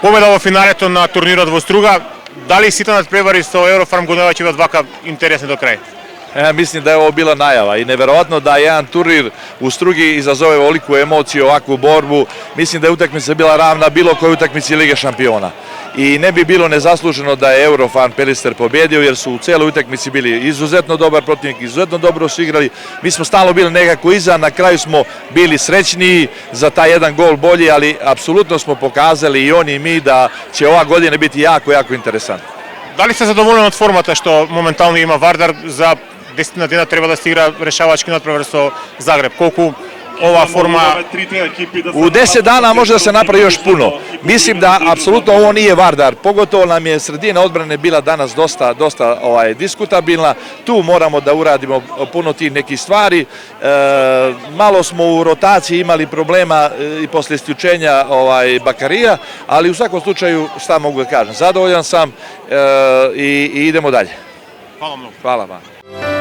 Победа во финалето на турнирот во Струга. Дали сите надпревари со Еврофарм го наваќе бидат вака интересни до крај? Mislim da je ovo bila najava i neverovatno da jedan turnir u Strugi izazove ovoliku emociju, ovakvu borbu. Mislim da je utakmica bila ravna bilo kojoj utakmici Lige šampiona. I ne bi bilo nezasluženo da je Eurofarm Pelister pobedio jer su u celoj utakmici bili izuzetno dobar protivnik, izuzetno dobro su igrali. Mi smo stalno bili nekako iza, na kraju smo bili srećniji za taj jedan gol bolji, ali apsolutno smo pokazali i oni i mi da će ova godina biti jako, jako interesantna. Da li ste zadovoljni od formata što momentalno ima Vardar? За 10 дена треба да се игра решавачки надпревар со Загреб. Колку ова форма... U 10 dana može da se napravi još puno. Mislim da apsolutno ovo nije Vardar. Pogotovo nam je sredina odbrane bila danas dosta diskutabilna. Tu moramo da uradimo puno tih nekih stvari. Malo smo u rotaciji imali problema i posle isključenja Bakarija, ali u svakom slučaju šta mogu da kažem. Zadovoljan sam i idemo dalje. Hvala mnogo. Hvala vam.